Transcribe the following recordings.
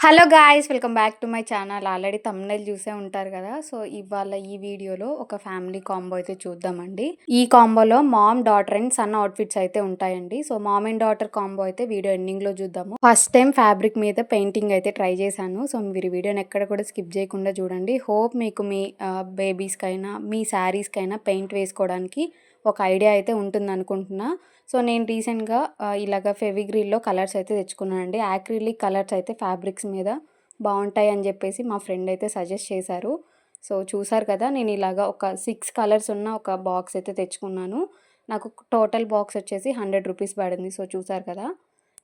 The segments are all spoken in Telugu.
Hello guys! Welcome back to my channel. Already thumbnail చూసే ఉంటారు కదా! సో, ఇవాళ ఈ వీడియోలో ఒక ఫ్యామిలీ కాంబో అయితే చూద్దామండి. ఈ కాంబోలో mom, daughter and son outfits అయితే ఉంటాయండి. So, mom and daughter combo అయితే వీడియో ఎండింగ్‌లో చూద్దాము. ఫస్ట్ టైం ఫ్యాబ్రిక్ మీద పెయింటింగ్ అయితే ట్రై చేశాను. సో, మీరు ఈ వీడియోని ఎక్కడ కూడా స్కిప్ చేయకుండా చూడండి. హోప్ మీకు మీ బేబీస్‌కైనా, మీ శారీస్‌కైనా పెయింట్ వేసుకోవడానికి ఒక ఐడియా అయితే ఉంటుందనుకుంటున్నా. సో, నేను రీసెంట్‌గా ఇలాగ ఫెవిగ్రిల్‌లో కలర్స్ అయితే తెచ్చుకున్నానండి. యాక్రిలిక్ కలర్స్ అయితే ఫ్యాబ్రిక్స్ మీద బావుంటాయని జెప్పేసి మా ఫ్రెండ్ అయితే సజెస్ట్ చేశారు. సో, చూసారు కదా! నేను ఇలాగ ఒక 6 కలర్స్ ఉన్న ఒక బాక్స్ అయితే తెచ్చుకున్నాను. నాకు టోటల్ బాక్స్ వచ్చేసి రూ. 100 పడింది. సో, చూసారు కదా!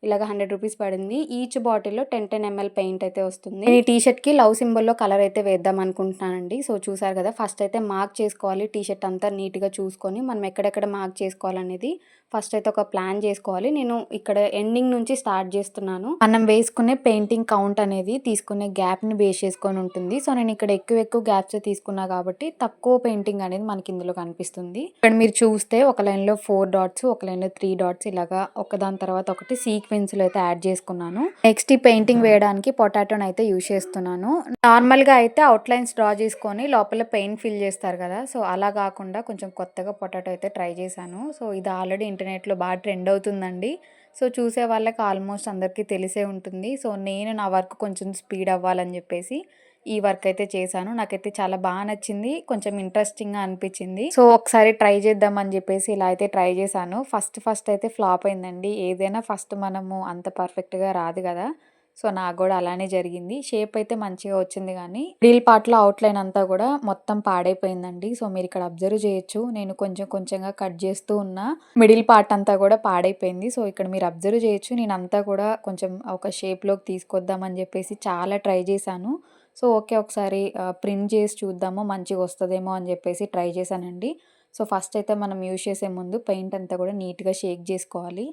ఇలాగ రూ. 100 పడింది. ఈచ్ బాటిల్‌లో 10 ఎంఎల్ పెయింట్ అయితే వస్తుంది. నేను ఈ టీ షర్ట్‌కి లవ్ సింబల్‌లో కలర్ అయితే వేద్దాం అనుకుంటున్నానండి. సో, చూసారు కదా! ఫస్ట్ అయితే మార్క్ చేసుకోవాలి. టీ షర్ట్ అంతా నీట్‌గా చూసుకొని మనం ఎక్కడెక్కడ మార్క్ చేసుకోవాలనేది ఫస్ట్ అయితే ఒక ప్లాన్ చేసుకోవాలి. నేను ఇక్కడ ఎండింగ్ నుంచి స్టార్ట్ చేస్తున్నాను. మనం వేసుకునే పెయింటింగ్ కౌంట్ అనేది తీసుకునే గ్యాప్‌ని బేస్ చేసుకొని ఉంటుంది. సో, నేను ఇక్కడ ఎక్కువ గ్యాప్స్ తీసుకున్నా కాబట్టి తక్కువ పెయింటింగ్ అనేది మనకి ఇందులో కనిపిస్తుంది. ఇక్కడ మీరు చూస్తే ఒక లైన్‌లో 4 డాట్స్, ఒక లైన్‌లో 3 డాట్స్ ఇలాగా ఒకదాని తర్వాత ఒకటి సీక్వెన్స్‌లో అయితే యాడ్ చేసుకున్నాను. నెక్స్ట్ ఈ పెయింటింగ్ వేయడానికి పొటాటోని అయితే యూజ్ చేస్తున్నాను. నార్మల్‌గా అయితే అవుట్‌లైన్స్ డ్రా చేసుకొని లోపల పెయింట్ ఫిల్ చేస్తారు కదా! సో, అలా కాకుండా కొంచెం కొత్తగా పొటాటో అయితే ట్రై చేశాను. సో, ఇది ఆల్రెడీ ఇంటర్నెట్‌లో బాగా ట్రెండ్ అవుతుందండి. సో, చూసే వాళ్ళకి ఆల్మోస్ట్ అందరికీ తెలిసే ఉంటుంది. సో, నేను నా వర్క్ కొంచెం స్పీడ్ అవ్వాలని చెప్పేసి ఈ వర్క్ అయితే చేశాను. నాకైతే చాలా బాగా నచ్చింది. కొంచెం ఇంట్రెస్టింగ్‌గా అనిపించింది. సో, ఒకసారి ట్రై చేద్దామని చెప్పేసి ఇలా అయితే ట్రై చేశాను. ఫస్ట్ అయితే ఫ్లాప్ అయిందండి. ఏదైనా ఫస్ట్ మనము అంత పర్ఫెక్ట్‌గా రాదు కదా! సో, నాకు గూడా అలానే జరిగింది. షేప్ అయితే మంచిగా వచ్చింది గానీ, మిడిల్ పార్ట్‌లో అవుట్‌లైన్ అంతా గూడా మొత్తం పాడైపోయిందండి. సో, మీరిక్కడ అబ్జర్వ్ చేయొచ్చు. నేను కొంచెంగా కట్ చేస్తూ ఉన్నా. మిడిల్ పార్ట్ అంతా గూడా పాడైపోయింది. సో, ఇక్కడ మీరు అబ్జర్వ్ చేయొచ్చు. నేనంతా కూడా కొంచెం ఒక షేప్‌లోకి తీసుకొద్దామని జెప్పేసి చాలా ట్రై చేశాను. So, okay. ఒకసారి ప్రింట్ చేసి చూద్దాము మంచిగొస్తదేమో అని జెప్పేసి ట్రై చేశానండి. సో, ఫస్ట్ అయితే మనం యూజ్ చేసే ముందు పెయింట్ అంతా గూడా నీట్‌గా షేక్ జేసుకోవాలి.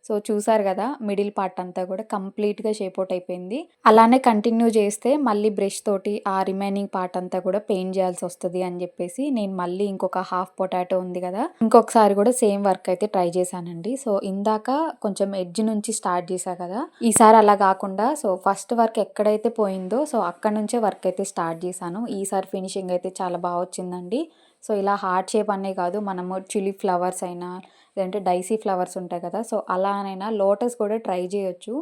సో, చూసారు గదా! మిడిల్ పార్ట్ అంతా గూడా కంప్లీట్‌గా షేప్ ఔట్ అయిపోయింది. అలానే కంటిన్యూ చేస్తే మళ్ళీ బ్రష్ తోటి ఆ రిమైనింగ్ పార్ట్ అంతా కూడా పెయింట్ చేయాల్సొస్తది అని జెప్పేసి నేను మళ్ళీ ఇంకొక హాఫ్ పొటాటో ఉంది గదా! ఇంకొకసారి గూడా సేమ్ వర్క్ అయితే ట్రై చేశానండి. సో, ఇందాక కొంచెం ఎడ్జ్ నుంచి స్టార్ట్ చేశా కదా! ఈసారి అలా గాకుండా సో, ఫస్ట్ వర్క్ ఎక్కడైతే పోయిందో సో, అక్కడి నుంచే వర్క్ అయితే స్టార్ట్ చేశాను. ఈసారి ఫినిషింగ్ అయితే చాలా బా వచ్చిందండి. సో, ఇలా హార్ట్ షేప్ అనే కాదు మనము ట్యూలిప్ ఫ్లవర్స్ అయినా లేదంటే డైసీ ఫ్లవర్స్ ఉంటాయి కదా! సో, అలానైనా లోటస్ కూడా ట్రై చేయొచ్చు.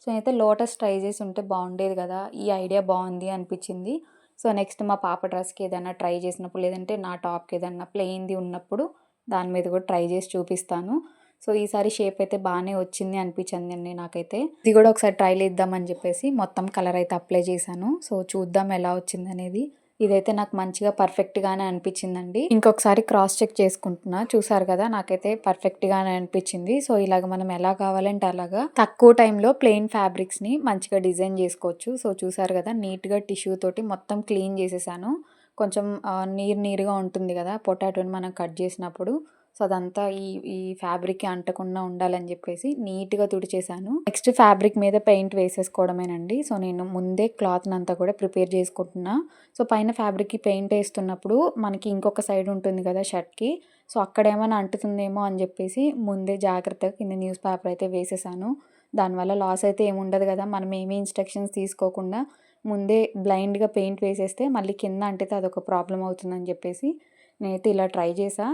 సో, నేనైతే లోటస్ ట్రై చేసి ఉంటే బాగుండేది కదా! ఈ ఐడియా బాగుంది అనిపించింది. సో, నెక్స్ట్ మా పాప డ్రెస్‌కి ఏదైనా ట్రై చేసినప్పుడు లేదంటే నా టాప్‌కి ఏదన్నా ప్లెయిన్‌ది ఉన్నప్పుడు దాని మీద కూడా ట్రై చేసి చూపిస్తాను. సో, ఈసారి షేప్ అయితే బానే వచ్చింది అనిపించిందండి నాకైతే. ఇది కూడా ఒకసారి ట్రైల్ ఇద్దామని చెప్పేసి మొత్తం కలర్ అయితే అప్లై చేశాను. సో, చూద్దాం ఎలా వచ్చిందనేది. ఇదైతే నాకు మంచిగా పర్ఫెక్ట్‌గానే అనిపించిందండి. ఇంకొకసారి క్రాస్ చెక్ చేసుకుంటున్నా. చూసారు కదా! నాకైతే పర్ఫెక్ట్‌గానే అనిపించింది. సో, ఇలాగ మనం ఎలా కావాలంటే అలాగా తక్కువ టైంలో ప్లెయిన్ ఫ్యాబ్రిక్స్‌ని మంచిగా డిజైన్ చేసుకోవచ్చు. సో, చూసారు కదా! నీట్‌గా టిష్యూ తోటి మొత్తం క్లీన్ చేసేసాను. కొంచెం నీరుగా ఉంటుంది కదా! పొటాటోని మనం కట్ చేసినప్పుడు. సో, అదంతా ఈ ఫ్యాబ్రిక్‌కి అంటకుండా ఉండాలని చెప్పేసి నీట్‌గా తుడిచేసాను. నెక్స్ట్ ఫ్యాబ్రిక్ మీద పెయింట్ వేసేసుకోవడమేనండి. సో, నేను ముందే క్లాత్‌నంతా కూడా ప్రిపేర్ చేసుకుంటున్నా. సో, పైన ఫ్యాబ్రిక్‌కి పెయింట్ ఏస్తున్నప్పుడు మనకి ఇంకొక సైడ్ ఉంటుంది కదా షర్ట్‌కి. సో, అక్కడేమైనా అంటుతుందేమో అని జెప్పేసి ముందే జాగ్రత్తగా కింద న్యూస్ పేపర్ అయితే వేసేసాను. దానివల్ల లాస్ అయితే ఏముండదు గదా! మనం ఏమి ఇన్‌స్ట్రక్షన్స్ తీసుకోకుండా ముందే బ్లైండ్‌గా పెయింట్ వేసేస్తే మళ్ళీ కింద అంటితే అదొక ప్రాబ్లమ్ అవుతుందని జెప్పేసి నేనైతే ఇలా ట్రై చేశా.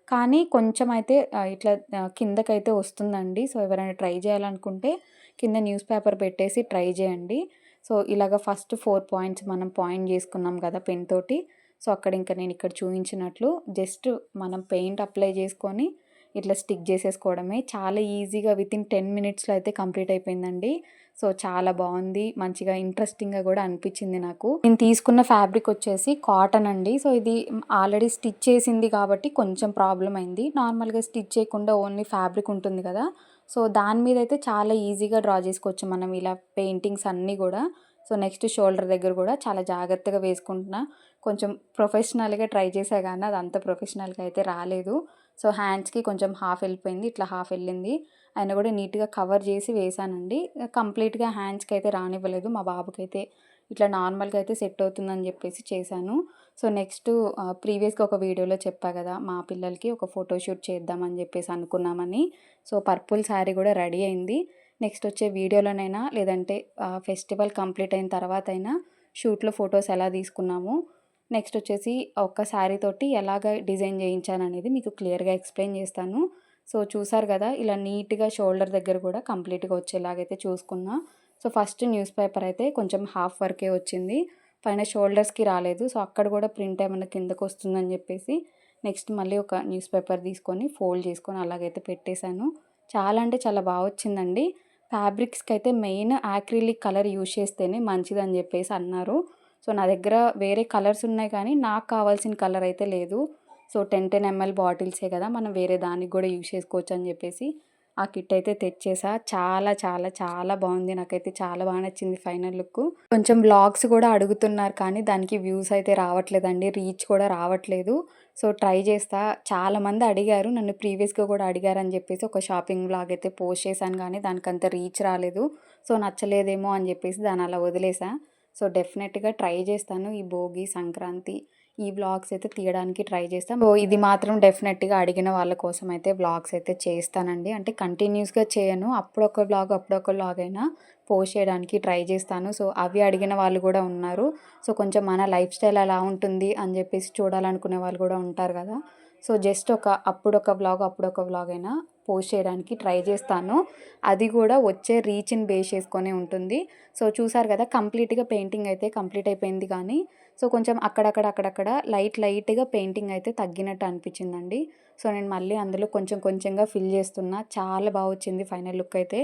కానీ కొంచెం అయితే ఇట్లా కిందకైతే వస్తుందండి. సో, ఎవరైనా ట్రై చేయాలనుకుంటే కింద న్యూస్ పేపర్ పెట్టేసి ట్రై చేయండి. సో, ఇలాగ ఫస్ట్ 4 పాయింట్స్ మనం పాయింట్ చేసుకున్నాం కదా పెన్ తోటి. సో, అక్కడ ఇంకా నేను ఇక్కడ చూయించినట్లు జస్ట్ మనం పెయింట్ అప్లై చేసుకొని ఇట్లా స్టిక్ చేసేసుకోవడమే. చాలా ఈజీగా వితిన్ 10 మినిట్స్‌లో అయితే కంప్లీట్ అయిపోయిందండి. సో, చాలా బావుంది. మంచిగా ఇంట్రెస్టింగ్‌గా కూడా అనిపించింది నాకు. నేను తీసుకున్న ఫ్యాబ్రిక్ వచ్చేసి కాటన్ అండి. సో, ఇది ఆల్రెడీ స్టిచ్ చేసింది కాబట్టి కొంచెం ప్రాబ్లమ్ అయింది. నార్మల్‌గా స్టిచ్ చేయకుండా ఓన్లీ ఫ్యాబ్రిక్ ఉంటుంది కదా! సో, దాని మీద అయితే చాలా ఈజీగా డ్రా చేసుకోవచ్చు మనం ఇలా పెయింటింగ్స్ అన్నీ గూడా. సో, నెక్స్ట్ షోల్డర్ దగ్గర గూడా చాలా జాగ్రత్తగా వేసుకుంటున్నా. కొంచెం ప్రొఫెషనల్‌గా ట్రై చేశా గానీ అదంత ప్రొఫెషనల్‌గా అయితే రాలేదు. సో, హ్యాండ్స్‌కి కొంచెం హాఫ్ ఎళ్ళిపోయింది. ఇట్లా హాఫ్ ఎళ్ళింది. అయినా గూడా నీట్‌గా కవర్ చేసి వేశానండి. కంప్లీట్‌గా హ్యాండ్స్‌కైతే రానివ్వలేదు. మా బాబుకైతే ఇట్లా నార్మల్‌గా అయితే సెట్ అవుతుందని జెప్పేసి చేశాను. సో, నెక్స్ట్ ప్రీవియస్‌గా ఒక వీడియోలో చెప్పా గదా! మా పిల్లలకి ఒక ఫోటోషూట్ చేద్దామని జెప్పేసి అనుకున్నామని. సో, పర్పుల్ శారీ గూడా రెడీ అయింది. నెక్స్ట్ వచ్చే వీడియోలోనైనా లేదంటే ఫెస్టివల్ కంప్లీట్ అయిన తర్వాత అయినా షూట్లో ఫొటోస్ ఎలా తీసుకున్నాము, నెక్స్ట్ వచ్చేసి ఒక్క శారీ తోటి ఎలాగ డిజైన్ చేయించాననేది మీకు క్లియర్గా ఎక్స్ప్లెయిన్ చేస్తాను. సో చూసారు కదా, ఇలా నీట్గా షోల్డర్ దగ్గర కూడా కంప్లీట్గా వచ్చేలాగైతే చూసుకున్నా. సో ఫస్ట్ న్యూస్ పేపర్ అయితే కొంచెం హాఫ్ వరకే వచ్చింది, పైన షోల్డర్స్కి రాలేదు. సో అక్కడ కూడా ప్రింట్ ఏమన్నా కిందకు వస్తుందని చెప్పేసి నెక్స్ట్ మళ్ళీ ఒక న్యూస్ పేపర్ తీసుకొని ఫోల్డ్ చేసుకొని అలాగైతే పెట్టేశాను. చాలా అంటే చాలా బాగా వచ్చిందండి. ఫ్యాబ్రిక్స్కి అయితే మెయిన్ యాక్రిలిక్ కలర్ యూజ్ చేస్తేనే మంచిదని చెప్పేసి అన్నారు. సో నా దగ్గర వేరే కలర్స్ ఉన్నాయి కానీ నాకు కావాల్సిన కలర్ అయితే లేదు. సో 10 ml బాటిల్సే కదా, మనం వేరే దానికి కూడా యూజ్ చేసుకోవచ్చు అని చెప్పేసి ఆ కిట్ అయితే తెచ్చేసా. చాలా చాలా చాలా బాగుంది, నాకైతే చాలా బాగా నచ్చింది ఫైనల్ లుక్. కొంచెం వ్లాగ్స్ కూడా అడుగుతున్నారు కానీ దానికి వ్యూస్ అయితే రావట్లేదండి, రీచ్ కూడా రావట్లేదు. సో ట్రై చేస్తా. చాలామంది అడిగారు, నన్ను ప్రీవియస్గా కూడా అడిగారని చెప్పేసి ఒక షాపింగ్ వ్లాగ్ అయితే పోస్ట్ చేశాను కానీ దానికి అంత రీచ్ రాలేదు. సో నచ్చలేదేమో అని చెప్పేసి దాన్ని అలా వదిలేసా. సో డెఫినెట్గా ట్రై చేస్తాను, ఈ భోగి సంక్రాంతి ఈ వ్లాగ్స్ అయితే తీయడానికి ట్రై చేస్తాను. సో ఇది మాత్రం డెఫినెట్గా అడిగిన వాళ్ళ కోసం అయితే వ్లాగ్స్ అయితే చేస్తానండి. అంటే కంటిన్యూస్గా చేయను, అప్పుడొక వ్లాగ్ అయినా పోస్ట్ చేయడానికి ట్రై చేస్తాను. సో అవి అడిగిన వాళ్ళు కూడా ఉన్నారు. సో కొంచెం మన లైఫ్ స్టైల్ ఎలా ఉంటుంది అని చెప్పేసి చూడాలనుకునే వాళ్ళు కూడా ఉంటారు కదా. సో జస్ట్ అప్పుడొక వ్లాగ్ అయినా పోస్ట్ చేయడానికి ట్రై చేస్తాను. అది కూడా వచ్చే రీచ్ని బేస్ చేసుకొని ఉంటుంది. సో చూసారు కదా, కంప్లీట్గా పెయింటింగ్ అయితే కంప్లీట్ అయిపోయింది కానీ సో కొంచెం అక్కడక్కడ లైట్గా పెయింటింగ్ అయితే తగ్గినట్టు అనిపించిందండి. సో నేను మళ్ళీ అందులో కొంచెంగా ఫిల్ చేస్తున్నా. చాలా బాగా వచ్చింది ఫైనల్ లుక్ అయితే.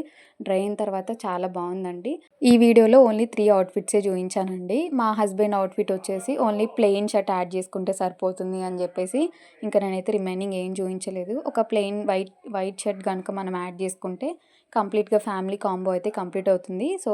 డ్రై అయిన తర్వాత చాలా బాగుందండి. ఈ వీడియోలో ఓన్లీ 3 అవుట్ఫిట్సే చూపించానండి. మా హస్బెండ్ అవుట్ఫిట్ వచ్చేసి ఓన్లీ ప్లెయిన్ షర్ట్ యాడ్ చేసుకుంటే సరిపోతుంది అని చెప్పేసి ఇంకా నేనైతే రిమైనింగ్ ఏం చూపించలేదు. ఒక ప్లెయిన్ వైట్ షర్ట్ కనుక మనం యాడ్ చేసుకుంటే కంప్లీట్గా ఫ్యామిలీ కాంబో అయితే కంప్లీట్ అవుతుంది. సో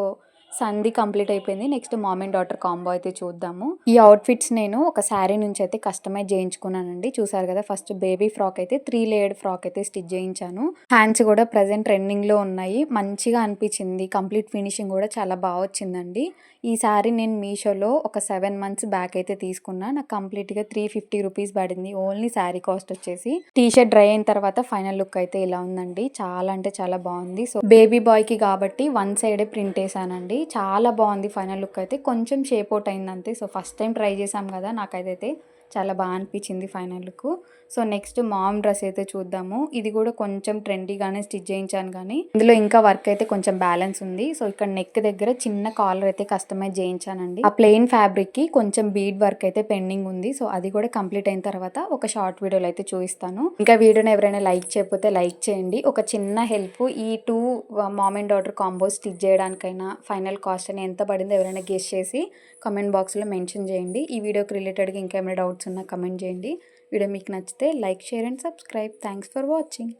సంది కంప్లీట్ అయిపోయింది. Next ma'am and daughter combo అయితే చూద్దాము. ఈ అవుట్ఫిట్స్ నేను ఒక శారీ నుంచి అయితే కస్టమైజ్ చేయించుకున్నానండి. చూసారు కదా, ఫస్ట్ బేబీ ఫ్రాక్ అయితే 3 లేయర్డ్ ఫ్రాక్ అయితే స్టిచ్ చేయించాను. హ్యాండ్స్ కూడా ప్రజెంట్ ట్రెండింగ్లో ఉన్నాయి, మంచిగా అనిపించింది. కంప్లీట్ ఫినిషింగ్ కూడా చాలా బాగా వచ్చిందండి. ఈ శారీ నేను మీషోలో ఒక 7 months బ్యాక్ అయితే తీసుకున్నా. నాకు కంప్లీట్గా 350 రూపీస్ పడింది ఓన్లీ శారీ కాస్ట్ వచ్చేసి. టీ షర్ట్ డ్రై అయిన తర్వాత ఫైనల్ లుక్ అయితే ఇలా ఉందండి. చాలా అంటే చాలా బాగుంది. సో బేబీ బాయ్కి కాబట్టి వన్ సైడే ప్రింట్ వేసానండి. చాలా బాగుంది ఫైనల్ లుక్ అయితే. కొంచెం షేప్ అవుట్ అయింది అంతే. సో ఫస్ట్ టైం ట్రై చేసాం కదా, నాకైతే చాలా బాగా అనిపించింది final look. So next mom dress అయితే చూద్దాము. ఇది కూడా కొంచెం ట్రెండీగానే స్టిచ్ చేయించాను కానీ ఇందులో ఇంకా వర్క్ అయితే కొంచెం బ్యాలెన్స్ ఉంది. సో ఇక్కడ నెక్ దగ్గర చిన్న కాలర్ అయితే కస్టమైజ్ చేయించానండి. ఆ ప్లెయిన్ ఫ్యాబ్రిక్ కి కొంచెం బీడ్ వర్క్ అయితే పెండింగ్ ఉంది. సో అది కూడా కంప్లీట్ అయిన తర్వాత ఒక షార్ట్ వీడియోలో అయితే చూపిస్తాను. ఇంకా వీడియోని ఎవరైనా లైక్ చేయకపోతే లైక్ చేయండి. ఒక చిన్న హెల్ప్, ఈ 2 mom and daughter combo stitch చేయడానికైనా ఫైనల్ కాస్ట్ అని ఎంత పడిందో ఎవరైనా గెస్ చేసి కమెంట్ బాక్స్లో మెన్షన్ చేయండి. ఈ వీడియోకి రిలేటెడ్గా ఇంకేమైనా డౌట్స్ ఉన్నా కమెంట్ చేయండి. వీడియో మీకు నచ్చితే like, share and subscribe. Thanks for watching.